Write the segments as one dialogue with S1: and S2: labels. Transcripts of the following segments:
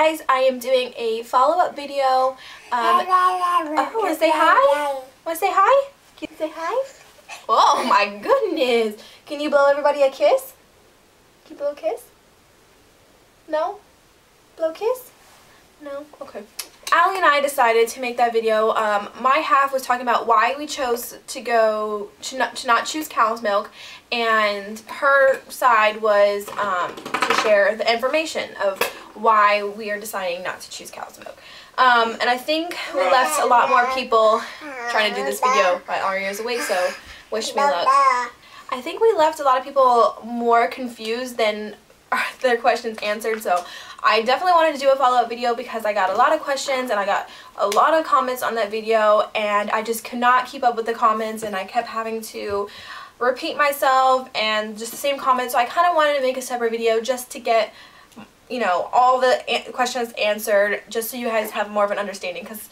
S1: guys, I am doing a follow-up video. Want to say hi? Want to say hi? Can you say hi? Oh my goodness. Can you blow everybody a kiss? Can you blow a kiss? No? Blow a kiss? No? Okay. Allie and I decided to make that video. My half was talking about why we chose to not choose cow's milk, and her side was to share the information of why we are deciding not to choose cow's milk. And I think we left a lot more people trying to do this video while Arya's awake, so wish me luck. I think we left a lot of people more confused than their questions answered, so I definitely wanted to do a follow-up video because I got a lot of questions and I got a lot of comments on that video, and I just could not keep up with the comments and I kept having to repeat myself and just the same comments. So I kind of wanted to make a separate video just to get, you know, all the questions answered, just so you guys have more of an understanding, because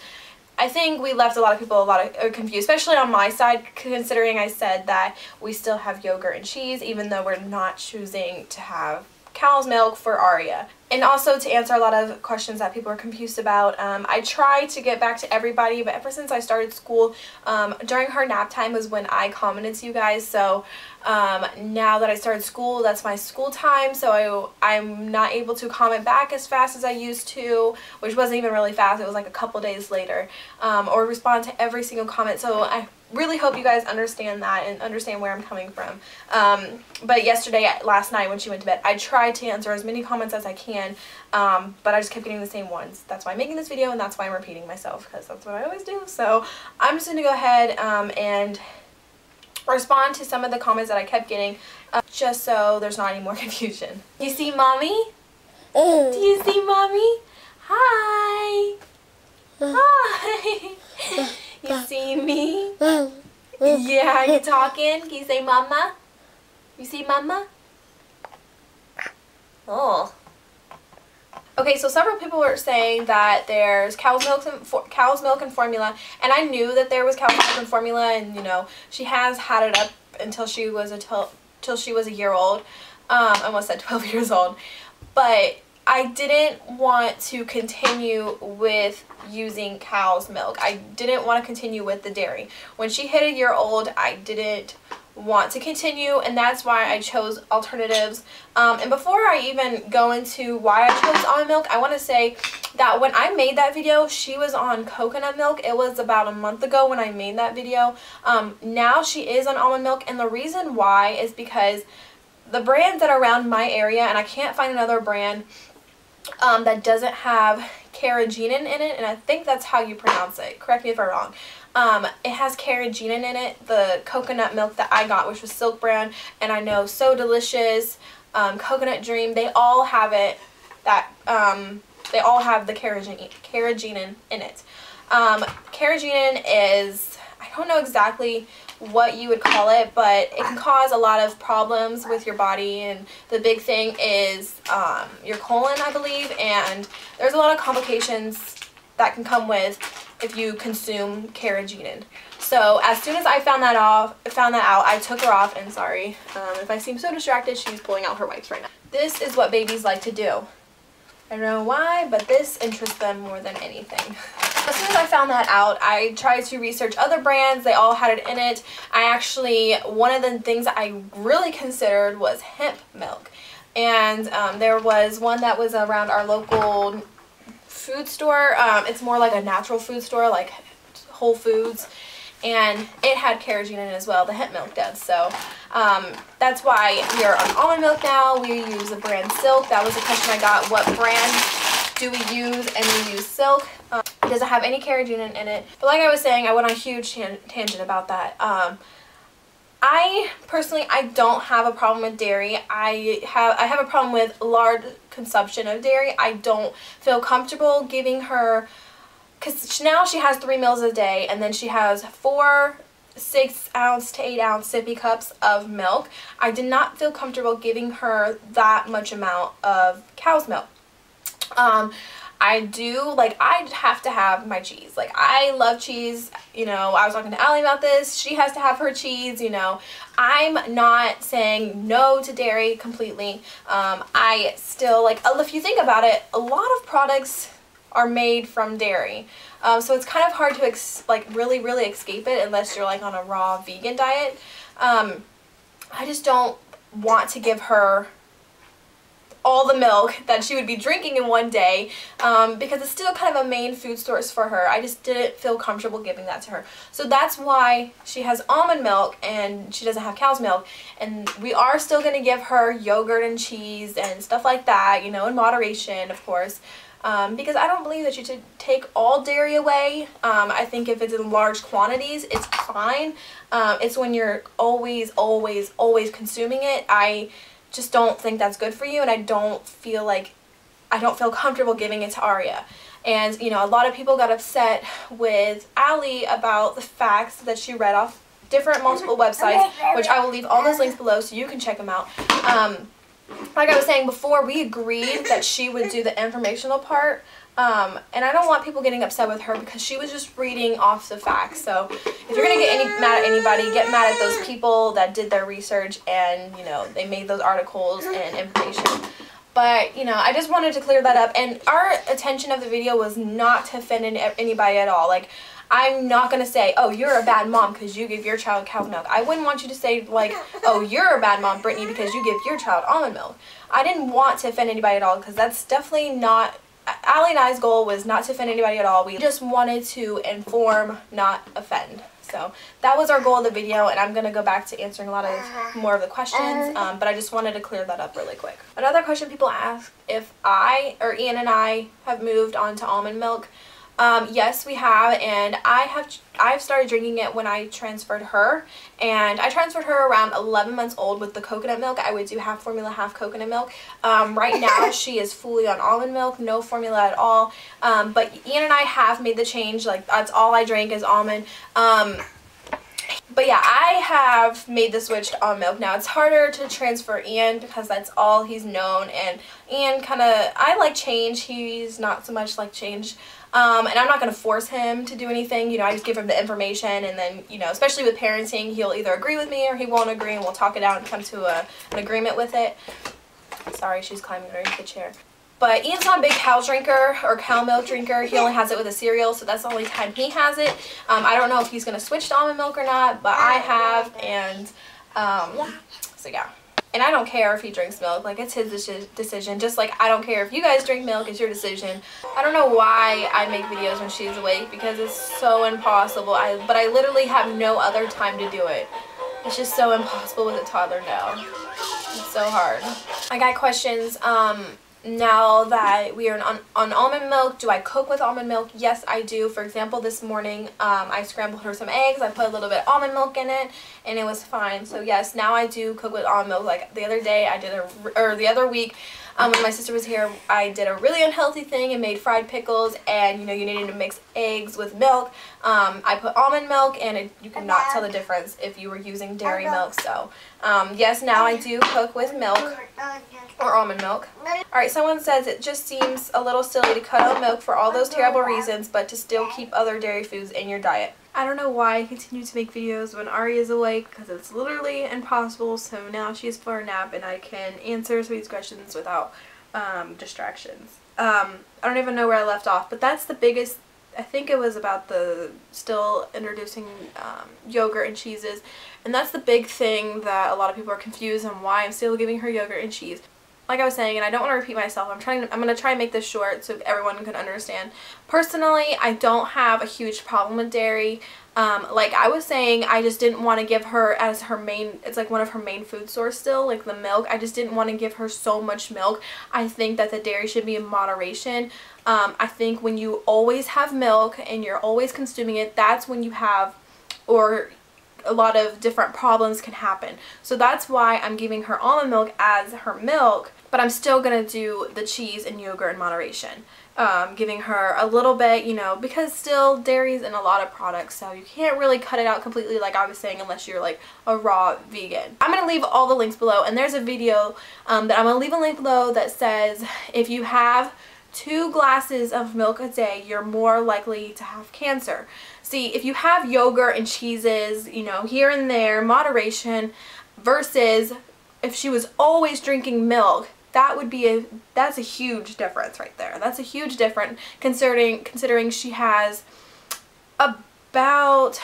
S1: I think we left a lot of people confused, especially on my side, considering I said that we still have yogurt and cheese even though we're not choosing to have cow's milk for Arya. And also to answer a lot of questions that people are confused about. I try to get back to everybody, but ever since I started school, during her nap time was when I commented to you guys. So now that I started school, that's my school time, so I'm not able to comment back as fast as I used to, which wasn't even really fast. It was like a couple days later, or respond to every single comment. So I really hope you guys understand that and understand where I'm coming from. But last night when she went to bed, I tried to answer as many comments as I can, but I just kept getting the same ones. That's why I'm making this video, and that's why I'm repeating myself, because that's what I always do. So I'm just going to go ahead and respond to some of the comments that I kept getting, just so there's not any more confusion. You see Mommy? Do you see Mommy? Hi! Hi! You see me? Yeah, you talking? Can you say Mama? You see Mama? Oh. Okay, so several people were saying that there's cow's milk and formula, and I knew that there was cow's milk and formula, and you know, she has had it up until she was a year old. I almost said 12 years old, but I didn't want to continue with using cow's milk. I didn't want to continue with the dairy. When she hit a year old, I didn't want to continue, and that's why I chose alternatives. And before I even go into why I chose almond milk, I want to say that when I made that video, she was on coconut milk. It was about a month ago when I made that video. Now she is on almond milk, and the reason why is because the brands that are around my area, and I can't find another brand that doesn't have carrageenan in it, and I think that's how you pronounce it. Correct me if I'm wrong. It has carrageenan in it. The coconut milk that I got, which was Silk brand, and I know So Delicious, Coconut Dream, they all have it. They all have the carrageenan in it. Carrageenan is, I don't know exactly what you would call it, but it can cause a lot of problems with your body, and the big thing is your colon, I believe, and there's a lot of complications that can come with if you consume carrageenan. So as soon as I found that out, I took her off, and sorry if I seem so distracted, she's pulling out her wipes right now. This is what babies like to do. I don't know why, but this interests them more than anything. As soon as I found that out, I tried to research other brands. They all had it in it. One of the things that I really considered was hemp milk. And there was one that was around our local food store. It's more like a natural food store, like Whole Foods. And it had carrageenan in it as well. The hemp milk does. So that's why we are on almond milk now. We use the brand Silk. That was a question I got. What brand do we use? And we use Silk. It doesn't have any carrageenan in it. But like I was saying, I went on a huge tangent about that. I personally, I don't have a problem with dairy. I have a problem with large consumption of dairy. I don't feel comfortable giving her, because now she has 3 meals a day, and then she has 4 6-ounce to 8-ounce sippy cups of milk. I did not feel comfortable giving her that much amount of cow's milk. I do, like, I have to have my cheese. Like, I love cheese. You know, I was talking to Allie about this. She has to have her cheese, you know. I'm not saying no to dairy completely. I still, like, if you think about it, a lot of products are made from dairy. So it's kind of hard to, really escape it unless you're, like, on a raw vegan diet. I just don't want to give her all the milk that she would be drinking in one day, because it's still kind of a main food source for her. I just didn't feel comfortable giving that to her. So that's why she has almond milk and she doesn't have cow's milk. And we are still going to give her yogurt and cheese and stuff like that, you know, in moderation, of course. Because I don't believe that you should take all dairy away. I think if it's in large quantities, it's fine. It's when you're always consuming it. I just don't think that's good for you, and I don't feel comfortable giving it to Aria. And, you know, a lot of people got upset with Allie about the facts that she read off multiple websites, which I will leave all those links below so you can check them out. Like I was saying before, we agreed that she would do the informational part, and I don't want people getting upset with her because she was just reading off the facts. So if you're going to get mad at anybody, get mad at those people that did their research and, you know, they made those articles and information. But, you know, I just wanted to clear that up, and our intention of the video was not to offend anybody at all. Like, I'm not going to say, oh, you're a bad mom because you give your child cow's milk. I wouldn't want you to say, like, oh, you're a bad mom, Brittany, because you give your child almond milk. I didn't want to offend anybody at all, because that's definitely not, Allie and I's goal was not to offend anybody at all. We just wanted to inform, not offend. So that was our goal of the video, and I'm going to go back to answering a lot of more of the questions, but I just wanted to clear that up really quick. Another question people ask if Ian and I have moved on to almond milk. Yes, we have, and I've started drinking it when I transferred her, and I transferred her around 11 months old with the coconut milk. I would do half formula, half coconut milk. Right now she is fully on almond milk, no formula at all, but Ian and I have made the change. Like, that's all I drink is almond. But yeah, I have made the switch to almond milk. Now, it's harder to transfer Ian because that's all he's known, and Ian I like change. He's not so much like change. And I'm not going to force him to do anything. You know, I just give him the information, and then, you know, especially with parenting, he'll either agree with me or he won't agree, and we'll talk it out and come to an agreement with it. Sorry, she's climbing underneath the chair. But Ian's not a big cow drinker or cow milk drinker. He only has it with a cereal, so that's the only time he has it. I don't know if he's going to switch to almond milk or not, but I have, and so yeah. And I don't care if he drinks milk. Like, it's his decision. Just like I don't care if you guys drink milk. It's your decision. I don't know why I make videos when she's awake, because it's so impossible. But I literally have no other time to do it. It's just so impossible with a toddler now. It's so hard. I got questions. Now that we are on almond milk, do I cook with almond milk? Yes, I do. For example, this morning I scrambled her some eggs. I put a little bit of almond milk in it, and it was fine. So yes, now I do cook with almond milk. Like the other day, the other week, when my sister was here, I did a really unhealthy thing and made fried pickles, and you know, you needed to mix eggs with milk. I put almond milk, and you could not tell the difference if you were using dairy milk. So yes, now I do cook with milk or almond milk. Alright, someone says it just seems a little silly to cut out milk for all those terrible reasons, but to still keep other dairy foods in your diet. I don't know why I continue to make videos when Ari is awake, because it's literally impossible. So now she's for a nap, and I can answer some of these questions without distractions. I don't even know where I left off, but that's the biggest. I think it was about the still introducing yogurt and cheeses, and that's the big thing that a lot of people are confused on why I'm still giving her yogurt and cheese. Like I was saying, and I don't want to repeat myself, I'm going to try and make this short so everyone can understand. Personally, I don't have a huge problem with dairy. Like I was saying, I just didn't want to give her as her main, it's like one of her main food source still, like the milk. I just didn't want to give her so much milk. I think that the dairy should be in moderation. I think when you always have milk and you're always consuming it, that's when you have, or a lot of different problems can happen. So that's why I'm giving her almond milk as her milk, but I'm still going to do the cheese and yogurt in moderation. Giving her a little bit, you know, because still dairy's in a lot of products, so you can't really cut it out completely like I was saying unless you're like a raw vegan. I'm going to leave all the links below, and there's a video that I'm going to leave a link below that says if you have 2 glasses of milk a day, you're more likely to have cancer. See, if you have yogurt and cheeses, you know, here and there, moderation, versus if she was always drinking milk, that's a huge difference right there. That's a huge difference considering she has about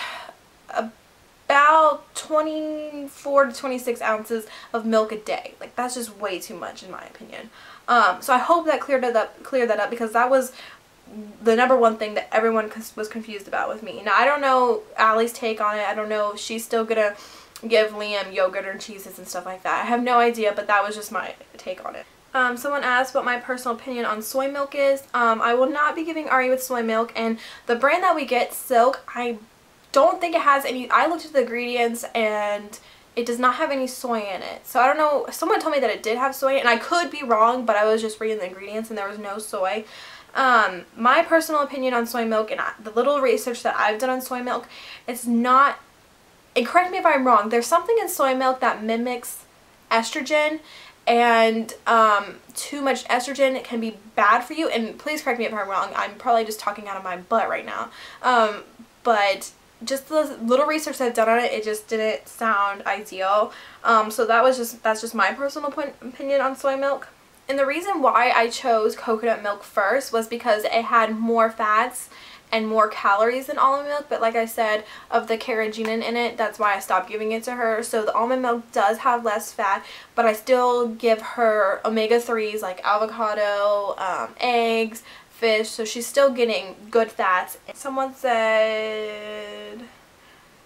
S1: 24 to 26 ounces of milk a day. Like, that's just way too much in my opinion. So I hope that cleared that up because that was the number one thing that everyone was confused about with me. Now, I don't know Allie's take on it. I don't know if she's still gonna give Liam yogurt or cheeses and stuff like that. I have no idea, but that was just my take on it. Someone asked what my personal opinion on soy milk is. I will not be giving Ari with soy milk, and the brand that we get, Silk, I don't think it has any. I looked at the ingredients and it does not have any soy in it. So I don't know. Someone told me that it did have soy, and I could be wrong, but I was just reading the ingredients and there was no soy. My personal opinion on soy milk and the little research that I've done on soy milk, it's not, and correct me if I'm wrong, there's something in soy milk that mimics estrogen, and too much estrogen can be bad for you. And please correct me if I'm wrong. I'm probably just talking out of my butt right now. But just the little research I've done on it, it just didn't sound ideal. So that's just my personal opinion on soy milk. And the reason why I chose coconut milk first was because it had more fats and more calories than almond milk, but like I said, of the carrageenan in it, that's why I stopped giving it to her. So the almond milk does have less fat, but I still give her omega-3s like avocado, eggs, fish, so she's still getting good fats. Someone said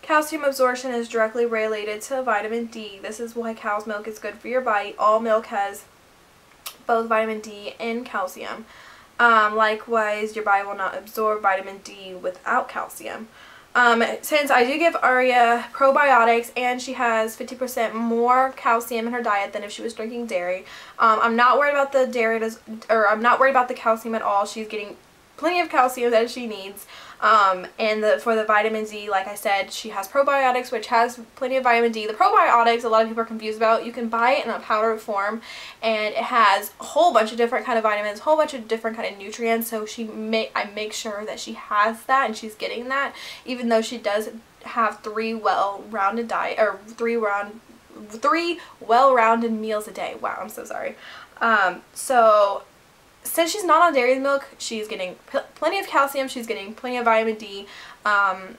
S1: calcium absorption is directly related to vitamin D. This is why cow's milk is good for your body. All milk has both vitamin D and calcium. Likewise, your body will not absorb vitamin D without calcium. Since I do give Aria probiotics and she has 50% more calcium in her diet than if she was drinking dairy, I'm not worried about the I'm not worried about the calcium at all. She's getting plenty of calcium that she needs. And for the vitamin D, like I said, she has probiotics, which has plenty of vitamin D. The probiotics, a lot of people are confused about. You can buy it in a powder form, and it has a whole bunch of different kind of vitamins, a whole bunch of different kind of nutrients. So I make sure that she has that and she's getting that, even though she does have 3 well-rounded diet, or 3 well-rounded meals a day. Wow, I'm so sorry. So since she's not on dairy milk, she's getting plenty of calcium, she's getting plenty of vitamin D, and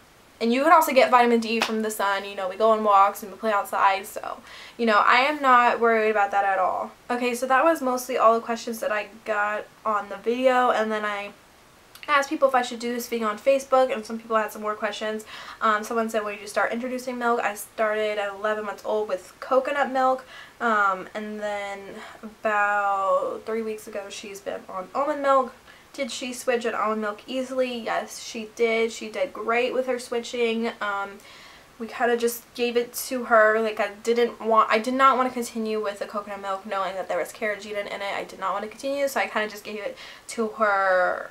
S1: you can also get vitamin D from the sun. You know, we go on walks and we play outside, so, you know, I am not worried about that at all. Okay, so that was mostly all the questions that I got on the video, and then I asked people if I should do this video on Facebook, and some people had some more questions. Someone said, when did you start introducing milk? I started at 11 months old with coconut milk, and then about 3 weeks ago she's been on almond milk. Did she switch on almond milk easily? Yes, she did. She did great with her switching. We kind of just gave it to her. Like, I did not want to continue with the coconut milk knowing that there was carrageenan in it. I did not want to continue, so I kind of just gave it to her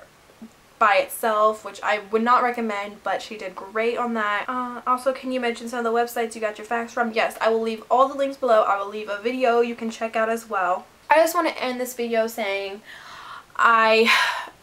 S1: by itself, which I would not recommend, but she did great on that. Also, can you mention some of the websites you got your facts from? Yes, I will leave all the links below. I will leave a video you can check out as well. I just want to end this video saying I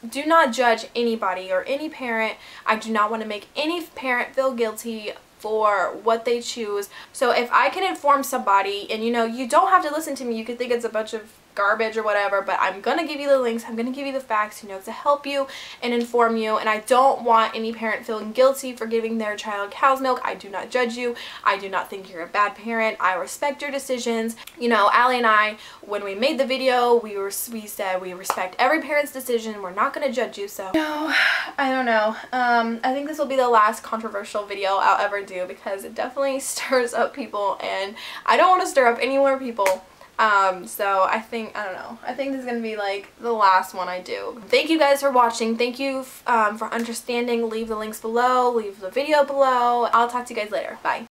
S1: do not judge anybody or any parent. I do not want to make any parent feel guilty for what they choose. So if I can inform somebody, and you know, you don't have to listen to me, you could think it's a bunch of garbage or whatever, but I'm gonna give you the links, I'm gonna give you the facts, you know, to help you and inform you. And I don't want any parent feeling guilty for giving their child cow's milk. I do not judge you. I do not think you're a bad parent. I respect your decisions. You know, Allie and I, when we made the video, we said we respect every parent's decision. We're not gonna judge you. So no, I don't know. I think this will be the last controversial video I'll ever do, because it definitely stirs up people, and I don't want to stir up any more people. So I think this is gonna be like the last one I do. Thank you guys for watching. Thank you for understanding. Leave the links below, leave the video below. I'll talk to you guys later. Bye.